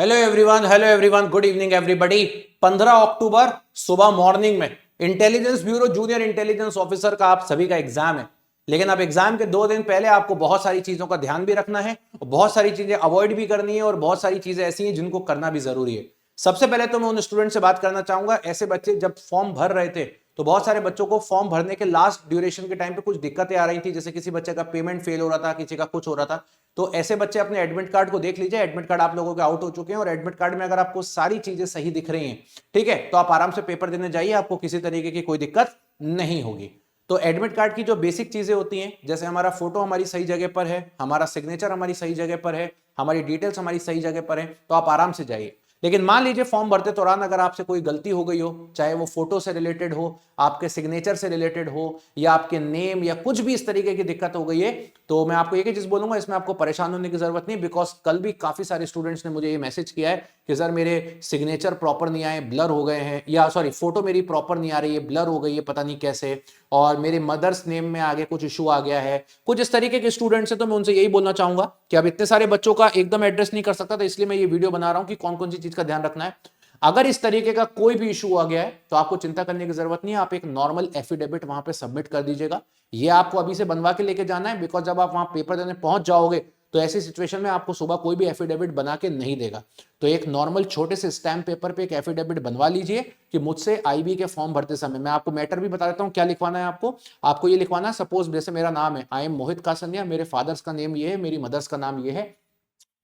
Hello everyone, good evening everybody. 15 अक्टूबर सुबह morning में intelligence bureau junior intelligence officer का आप सभी का एग्जाम है। लेकिन अब एग्जाम के 2 दिन पहले आपको बहुत सारी चीजों का ध्यान भी रखना है और बहुत सारी चीजें अवॉइड भी करनी है और बहुत सारी चीजें ऐसी हैं जिनको करना भी जरूरी है। सबसे पहले तो मैं उन स्टूडेंट से बात करना चाहूंगा, ऐसे बच्चे जब फॉर्म भर रहे थे तो बहुत सारे बच्चों को फॉर्म भरने के लास्ट ड्यूरेशन के टाइम पे कुछ दिक्कतें आ रही थी, जैसे किसी बच्चे का पेमेंट फेल हो रहा था, किसी का कुछ हो रहा था। तो ऐसे बच्चे अपने एडमिट कार्ड को देख लीजिए। एडमिट कार्ड आप लोगों के आउट हो चुके हैं और एडमिट कार्ड में अगर आपको सारी चीजें सही दिख रही हैं, ठीक है, तो आप आराम से पेपर देने जाइए, आपको किसी तरीके की कोई दिक्कत नहीं होगी। तो एडमिट कार्ड की जो बेसिक चीजें होती हैं, जैसे हमारा फोटो हमारी सही जगह पर है, हमारा सिग्नेचर हमारी सही जगह पर है, हमारी डिटेल्स हमारी सही जगह पर है, तो आप आराम से जाइए। लेकिन मान लीजिए फॉर्म भरते दौरान अगर आपसे कोई गलती हो गई हो, चाहे वो फोटो से रिलेटेड हो, आपके सिग्नेचर से रिलेटेड हो, या आपके नेम या कुछ भी इस तरीके की दिक्कत हो गई है, तो मैं आपको एक ही चीज बोलूंगा, इसमें आपको परेशान होने की जरूरत नहीं। बिकॉज कल भी काफी सारे स्टूडेंट्स ने मुझे ये मैसेज किया है कि सर मेरे सिग्नेचर प्रॉपर नहीं आए, ब्लर हो गए हैं, या सॉरी फोटो मेरी प्रॉपर नहीं आ रही है, ब्लर हो गई है, पता नहीं कैसे, और मेरे मदर्स नेम में आगे कुछ इशू आ गया है। कुछ इस तरीके के स्टूडेंट्स हैं, तो मैं उनसे यही बोलना चाहूंगा कि अब इतने सारे बच्चों का एकदम एड्रेस नहीं कर सकता, तो इसलिए मैं ये वीडियो बना रहा हूं कि कौन कौन सी चीज का ध्यान रखना है। अगर इस तरीके का कोई भी इशू आ गया है तो आपको चिंता करने की जरूरत नहीं है, आप एक नॉर्मल एफिडेविट वहां पे सबमिट कर दीजिएगा। ये आपको अभी से बनवा के लेके जाना है, बिकॉज जब आप वहां पेपर देने पहुंच जाओगे तो ऐसी सिचुएशन में आपको सुबह कोई भी एफिडेविट बना के नहीं देगा। तो एक नॉर्मल छोटे से स्टैम्प पेपर पे एक एफिडेविट बनवा लीजिए कि मुझसे आईबी के फॉर्म भरते समय, मैं आपको मैटर भी बता देता हूं क्या लिखवाना है। आपको ये लिखवाना है, सपोज जैसे मेरा नाम है, आई एम मोहित कासनिया, मेरे फादर्स का नेम ये है, मेरी मदर्स का नाम ये है,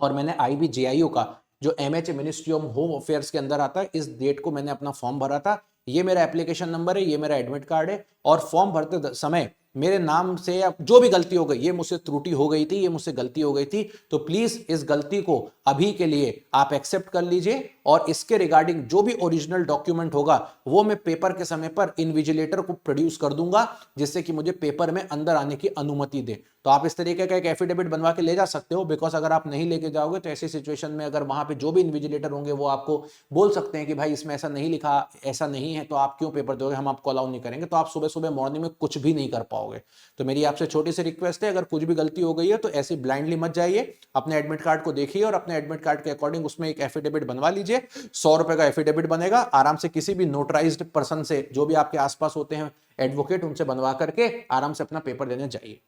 और मैंने आईबी जेआईयू का जो MH ministry of home affairs के अंदर आता है, इस डेट को मैंने अपना फॉर्म भरा था, ये मेरा एप्लीकेशन नंबर है, ये मेरा एडमिट कार्ड है, और फॉर्म भरते समय मेरे नाम से या जो भी गलती हो गई, ये मुझसे त्रुटि हो गई थी, ये मुझसे गलती हो गई थी, तो प्लीज इस गलती को अभी के लिए आप एक्सेप्ट कर लीजिए, और इसके रिगार्डिंग जो भी ओरिजिनल डॉक्यूमेंट होगा वो मैं पेपर के समय पर इन्विजिलेटर को प्रोड्यूस कर दूंगा, जिससे कि मुझे पेपर में अंदर आने की अनुमति दे। तो आप इस तरीके का एक एफिडेविट बनवा के ले जा सकते हो, बिकॉज अगर आप नहीं लेके जाओगे तो ऐसी सिचुएशन में अगर वहां पे जो भी इन्विजिलेटर होंगे वो आपको बोल सकते हैं कि भाई इसमें ऐसा नहीं लिखा, ऐसा नहीं है, तो आप क्यों पेपर दोगे, हम आपको अलाउ नहीं करेंगे, तो आप सुबह सुबह मॉर्निंग में कुछ भी नहीं कर पाओगे। तो मेरी आपसे छोटी सी रिक्वेस्ट है, अगर कुछ भी गलती हो गई है तो ऐसे ब्लाइंडली मत जाइए, अपने एडमिट कार्ड को देखिए और अपने एडमिट कार्ड के अकॉर्डिंग उसमें एक एफिडेविट बनवा लीजिए। 100 रुपए का एफिडेविट बनेगा, आराम से किसी भी नोटराइज्ड पर्सन से, जो भी आपके आसपास होते हैं एडवोकेट, उनसे बनवा करके आराम से अपना पेपर देने जाइए।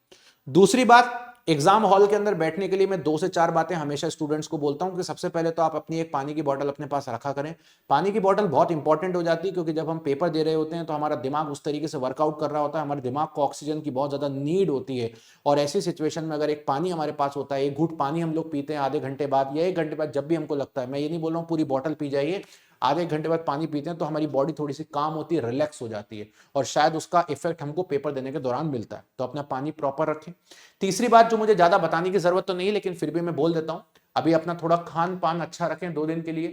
दूसरी बात, एग्जाम हॉल के अंदर बैठने के लिए मैं 2 से 4 बातें हमेशा स्टूडेंट्स को बोलता हूं कि सबसे पहले तो आप अपनी एक पानी की बोतल अपने पास रखा करें। पानी की बोतल बहुत इंपॉर्टेंट हो जाती है, क्योंकि जब हम पेपर दे रहे होते हैं तो हमारा दिमाग उस तरीके से वर्कआउट कर रहा होता है, हमारे दिमाग को ऑक्सीजन की बहुत ज्यादा नीड होती है, और ऐसी सिचुएशन में अगर एक पानी हमारे पास होता है, एक घूंट पानी हम लोग पीते हैं आधे घंटे बाद या 1 घंटे बाद, जब भी हमको लगता है, मैं ये नहीं बोल रहा हूँ पूरी बोतल पी जाइए, आधे घंटे बाद पानी पीते हैं तो हमारी बॉडी थोड़ी सी काम होती है, रिलैक्स हो जाती है, और शायद उसका इफेक्ट हमको पेपर देने के दौरान मिलता है। तो अपना पानी प्रॉपर रखें। तीसरी बात, जो मुझे ज्यादा बताने की जरूरत तो नहीं, लेकिन फिर भी मैं बोल देता हूं, अभी अपना थोड़ा खान पान अच्छा रखें 2 दिन के लिए,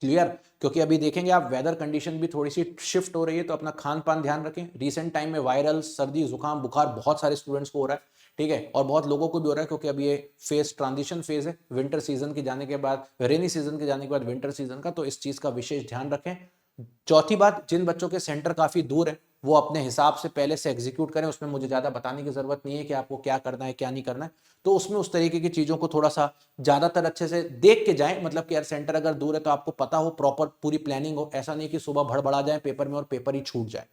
क्लियर, क्योंकि अभी देखेंगे आप वेदर कंडीशन भी थोड़ी सी शिफ्ट हो रही है, तो अपना खान पान ध्यान रखें। रिसेंट टाइम में वायरल सर्दी जुकाम बुखार बहुत सारे स्टूडेंट्स को हो रहा है, ठीक है, और बहुत लोगों को भी हो रहा है, क्योंकि अभी ये फेज ट्रांजिशन फेज है, विंटर सीजन के जाने के बाद, रेनी सीजन के जाने के बाद विंटर सीजन का, तो इस चीज का विशेष ध्यान रखें। चौथी बात, जिन बच्चों के सेंटर काफी दूर है वो अपने हिसाब से पहले से एग्जीक्यूट करें, उसमें मुझे ज्यादा बताने की जरूरत नहीं है कि आपको क्या करना है क्या नहीं करना है, तो उसमें उस तरीके की चीजों को थोड़ा सा ज्यादातर अच्छे से देख के जाएं, मतलब कि यार सेंटर अगर दूर है तो आपको पता हो, प्रॉपर पूरी प्लानिंग हो, ऐसा नहीं कि सुबह भड़बड़ा जाए पेपर में और पेपर ही छूट जाए।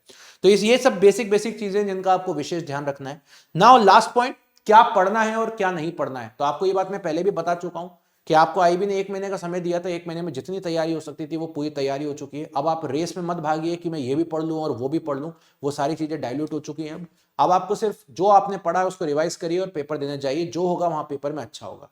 तो ये सब बेसिक बेसिक चीजें जिनका आपको विशेष ध्यान रखना है। नाउ लास्ट पॉइंट, क्या पढ़ना है और क्या नहीं पढ़ना है। तो आपको ये बात मैं पहले भी बता चुका हूं कि आपको आईबी ने 1 महीने का समय दिया था, 1 महीने में जितनी तैयारी हो सकती थी वो पूरी तैयारी हो चुकी है। अब आप रेस में मत भागिए कि मैं ये भी पढ़ लूं और वो भी पढ़ लूं, वो सारी चीजें डाइल्यूट हो चुकी हैं। अब आपको सिर्फ जो आपने पढ़ा है उसको रिवाइज करिए और पेपर देने जाइए, जो होगा वहां पेपर में अच्छा होगा।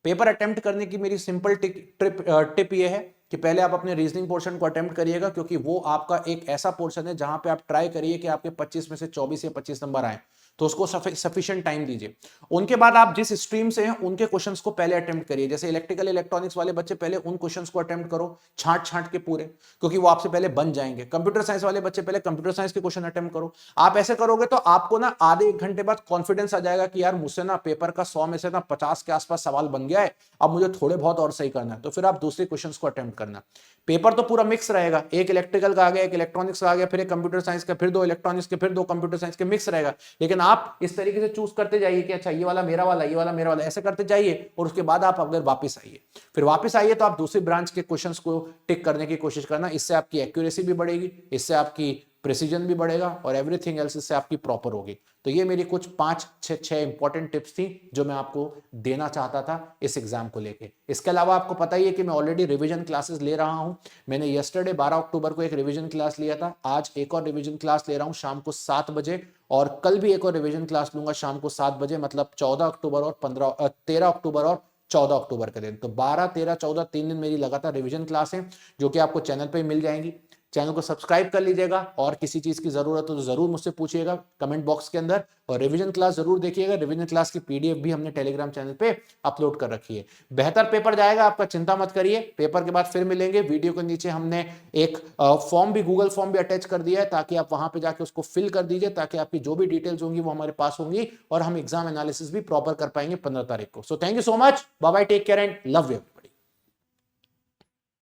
पेपर अटेम्प्ट करने की मेरी सिंपल टिप ये है कि पहले आप अपने रीजनिंग पोर्शन को अटेम्प्ट करिएगा, क्योंकि वो आपका एक ऐसा पोर्शन है जहां पे आप ट्राई करिए कि आपके 25 में से 24 या 25 नंबर आए, तो उसको सफिशिएंट टाइम दीजिए। उनके बाद आप जिस स्ट्रीम से हैं उनके क्वेश्चंस को पहले अटेम्प्ट करिए, जैसे इलेक्ट्रिकल इलेक्ट्रॉनिक्स वाले बच्चे पहले उन क्वेश्चंस को अटेम्प्ट करो छांट छांट के पूरे, क्योंकि वो आपसे पहले बन जाएंगे। कंप्यूटर साइंस वाले बच्चे पहले कंप्यूटर साइंस के क्वेश्चन अटेम्प्ट करो। आप ऐसे करोगे तो आपको ना आधे 1 घंटे बाद कॉन्फिडेंस आ जाएगा कि यार मुझसे ना पेपर का 100 में से ना 50 के आसपास सवाल बन गया है, अब मुझे थोड़े बहुत और सही करना है, तो फिर आप दूसरे क्वेश्चन को अटेम्प्ट करना। पेपर तो पूरा मिक्स रहेगा, एक इलेक्ट्रिकल का आ गया, एक इलेक्ट्रॉनिक्स का आ गया, फिर एक कंप्यूटर साइंस का, फिर 2 इलेक्ट्रॉनिक्स के, फिर 2 कंप्यूटर साइंस के, मिक्स रहेगा। लेकिन आप इस तरीके से चूज करते जाइए कि अच्छा ये वाला मेरा वाला, ये वाला मेरा वाला, ऐसे करते जाइए और उसके बाद आप अगर वापस आइए, फिर वापस आइए तो आप दूसरी ब्रांच के क्वेश्चंस को टिक करने की कोशिश करना। इससे आपकी एक्यूरेसी भी बढ़ेगी, इससे आपकी प्रिसीजन भी बढ़ेगा और एवरीथिंग एल्स इससे आपकी प्रॉपर होगी। तो ये मेरी कुछ 5-6 इंपॉर्टेंट टिप्स थी जो मैं आपको देना चाहता था इस एग्जाम को लेके। इसके अलावा आपको पता ही है कि मैं ऑलरेडी रिवीजन क्लासेस ले रहा हूं। मैंने यस्टरडे 12 अक्टूबर को एक रिवीजन क्लास लिया था, आज एक और रिवीजन क्लास ले रहा हूं शाम को 7 बजे, और कल भी एक और रिवीजन क्लास लूंगा शाम को 7 बजे, मतलब 14 अक्टूबर और 13 अक्टूबर और 14 अक्टूबर के दिन। तो 12, 13, 14 3 दिन मेरी लगातार रिवीजन क्लास है जो कि आपको चैनल पे मिल जाएंगी। चैनल को सब्सक्राइब कर लीजिएगा और किसी चीज की जरूरत हो तो जरूर मुझसे पूछिएगा कमेंट बॉक्स के अंदर, और रिवीजन क्लास जरूर देखिएगा। रिवीजन क्लास की पीडीएफ भी हमने टेलीग्राम चैनल पे अपलोड कर रखी है। बेहतर पेपर जाएगा आपका, चिंता मत करिए। पेपर के बाद फिर मिलेंगे। वीडियो के नीचे हमने एक फॉर्म भी, गूगल फॉर्म भी अटैच कर दिया है ताकि आप वहां पे जाके उसको फिल कर दीजिए, ताकि आपकी जो भी डिटेल्स होंगी वो हमारे पास होंगी और हम एग्जाम एनालिसिस भी प्रॉपर कर पाएंगे 15 तारीख को। So thank you so much, bye bye, take care and love you.